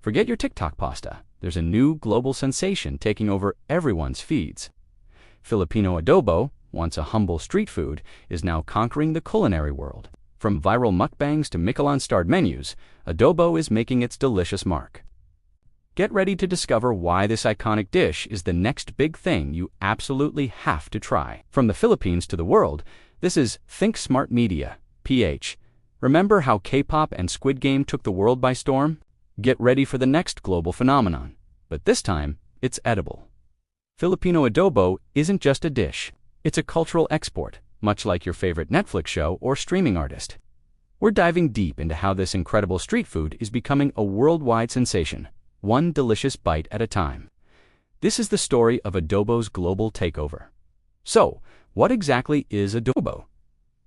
Forget your TikTok pasta. There's a new global sensation taking over everyone's feeds. Filipino adobo, once a humble street food, is now conquering the culinary world. From viral mukbangs to Michelin-starred menus, adobo is making its delicious mark. Get ready to discover why this iconic dish is the next big thing you absolutely have to try. From the Philippines to the world, this is ThinkSmartMedia-Ph. Remember how K-pop and Squid Game took the world by storm? Get ready for the next global phenomenon, but this time, it's edible. Filipino adobo isn't just a dish. It's a cultural export, much like your favorite Netflix show or streaming artist. We're diving deep into how this incredible street food is becoming a worldwide sensation, one delicious bite at a time. This is the story of adobo's global takeover. So, what exactly is adobo?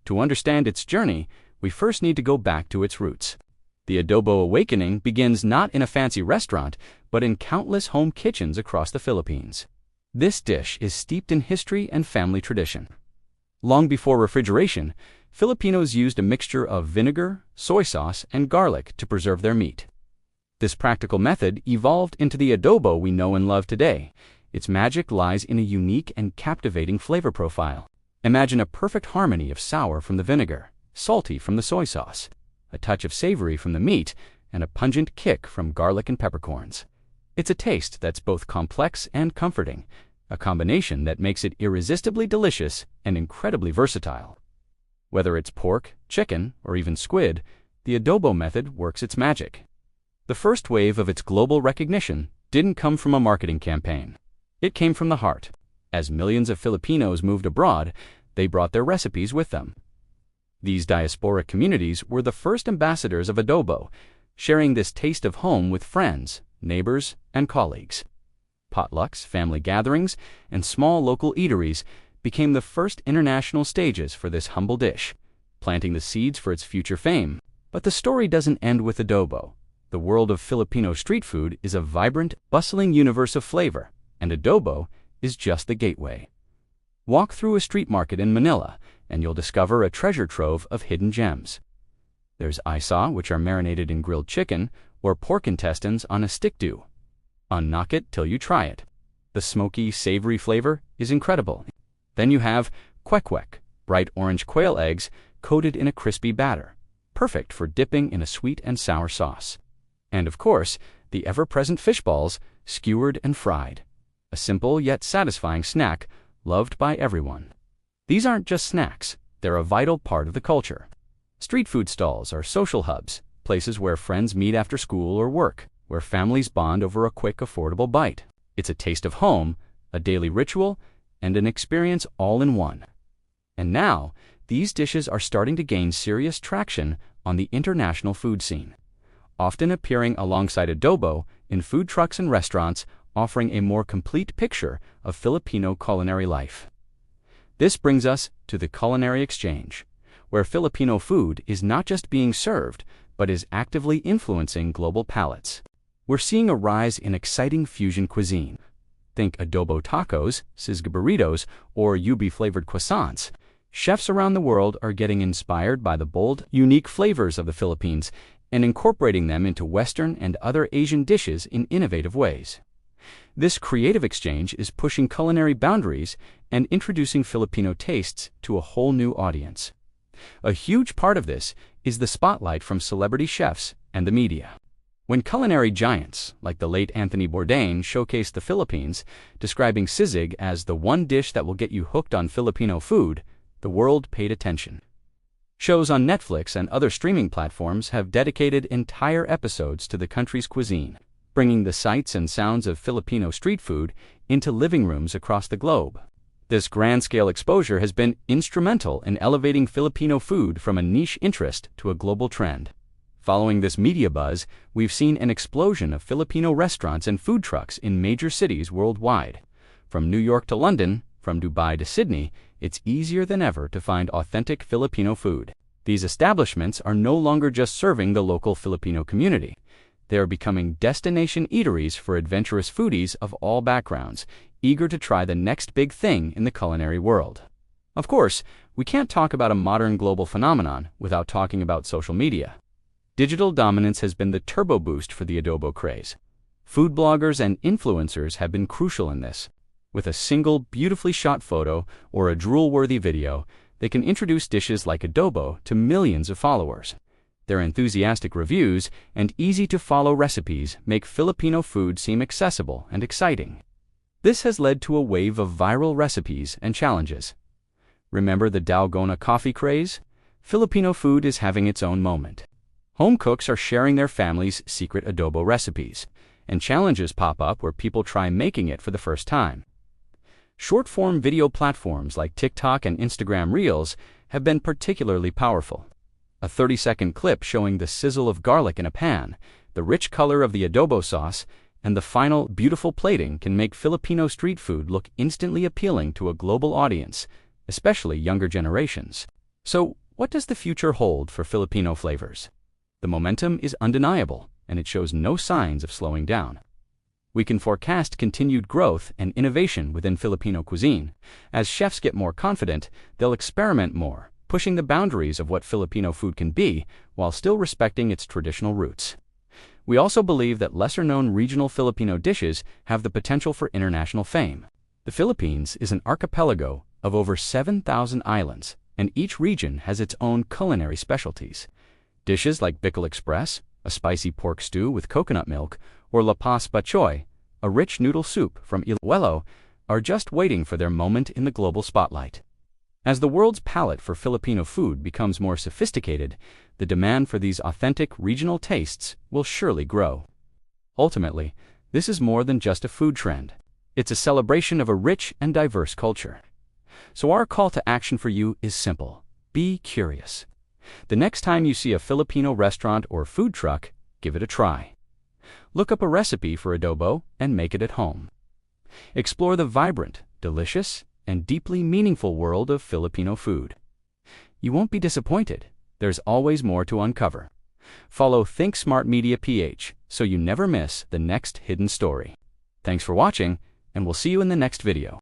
To understand its journey, we first need to go back to its roots. The adobo awakening begins not in a fancy restaurant, but in countless home kitchens across the Philippines. This dish is steeped in history and family tradition. Long before refrigeration, Filipinos used a mixture of vinegar, soy sauce, and garlic to preserve their meat. This practical method evolved into the adobo we know and love today. Its magic lies in a unique and captivating flavor profile. Imagine a perfect harmony of sour from the vinegar, salty from the soy sauce, a touch of savory from the meat, and a pungent kick from garlic and peppercorns. It's a taste that's both complex and comforting, a combination that makes it irresistibly delicious and incredibly versatile. Whether it's pork, chicken, or even squid, the adobo method works its magic. The first wave of its global recognition didn't come from a marketing campaign. It came from the heart. As millions of Filipinos moved abroad, they brought their recipes with them. These diasporic communities were the first ambassadors of adobo, sharing this taste of home with friends, neighbors, and colleagues. Potlucks, family gatherings, and small local eateries became the first international stages for this humble dish, planting the seeds for its future fame. But the story doesn't end with adobo. The world of Filipino street food is a vibrant, bustling universe of flavor, and adobo is just the gateway. Walk through a street market in Manila, and you'll discover a treasure trove of hidden gems. There's isa, which are marinated in grilled chicken, or pork intestines on a stick stew. Unknock it till you try it. The smoky, savory flavor is incredible. Then you have kwek-kwek, bright orange quail eggs coated in a crispy batter, perfect for dipping in a sweet and sour sauce. And of course, the ever-present fish balls, skewered and fried. A simple yet satisfying snack, loved by everyone. These aren't just snacks, they're a vital part of the culture. Street food stalls are social hubs, places where friends meet after school or work, where families bond over a quick, affordable bite. It's a taste of home, a daily ritual, and an experience all in one. And now, these dishes are starting to gain serious traction on the international food scene, often appearing alongside adobo in food trucks and restaurants, offering a more complete picture of Filipino culinary life. This brings us to the culinary exchange, where Filipino food is not just being served, but is actively influencing global palates. We're seeing a rise in exciting fusion cuisine. Think adobo tacos, sisig burritos, or ube-flavored croissants. Chefs around the world are getting inspired by the bold, unique flavors of the Philippines and incorporating them into Western and other Asian dishes in innovative ways. This creative exchange is pushing culinary boundaries and introducing Filipino tastes to a whole new audience. A huge part of this is the spotlight from celebrity chefs and the media. When culinary giants, like the late Anthony Bourdain, showcased the Philippines, describing sisig as the one dish that will get you hooked on Filipino food, the world paid attention. Shows on Netflix and other streaming platforms have dedicated entire episodes to the country's cuisine, bringing the sights and sounds of Filipino street food into living rooms across the globe. This grand-scale exposure has been instrumental in elevating Filipino food from a niche interest to a global trend. Following this media buzz, we've seen an explosion of Filipino restaurants and food trucks in major cities worldwide. From New York to London, from Dubai to Sydney, it's easier than ever to find authentic Filipino food. These establishments are no longer just serving the local Filipino community. They are becoming destination eateries for adventurous foodies of all backgrounds, eager to try the next big thing in the culinary world. Of course, we can't talk about a modern global phenomenon without talking about social media. Digital dominance has been the turbo boost for the adobo craze. Food bloggers and influencers have been crucial in this. With a single beautifully shot photo or a drool-worthy video, they can introduce dishes like adobo to millions of followers. Their enthusiastic reviews and easy-to-follow recipes make Filipino food seem accessible and exciting. This has led to a wave of viral recipes and challenges. Remember the dalgona coffee craze? Filipino food is having its own moment. Home cooks are sharing their family's secret adobo recipes, and challenges pop up where people try making it for the first time. Short-form video platforms like TikTok and Instagram Reels have been particularly powerful. A 30-second clip showing the sizzle of garlic in a pan, the rich color of the adobo sauce, and the final beautiful plating can make Filipino street food look instantly appealing to a global audience, especially younger generations. So, what does the future hold for Filipino flavors? The momentum is undeniable, and it shows no signs of slowing down. We can forecast continued growth and innovation within Filipino cuisine. As chefs get more confident, they'll experiment more, pushing the boundaries of what Filipino food can be while still respecting its traditional roots. We also believe that lesser-known regional Filipino dishes have the potential for international fame. The Philippines is an archipelago of over 7,000 islands, and each region has its own culinary specialties. Dishes like Bicol Express, a spicy pork stew with coconut milk, or La Paz Bachoy, a rich noodle soup from Iloilo, are just waiting for their moment in the global spotlight. As the world's palate for Filipino food becomes more sophisticated, the demand for these authentic regional tastes will surely grow. Ultimately, this is more than just a food trend. It's a celebration of a rich and diverse culture. So our call to action for you is simple. Be curious. The next time you see a Filipino restaurant or food truck, give it a try. Look up a recipe for adobo and make it at home. Explore the vibrant, delicious, and deeply meaningful world of Filipino food. You won't be disappointed. There's always more to uncover. Follow ThinkSmartMedia-Ph so you never miss the next hidden story. Thanks for watching, and we'll see you in the next video.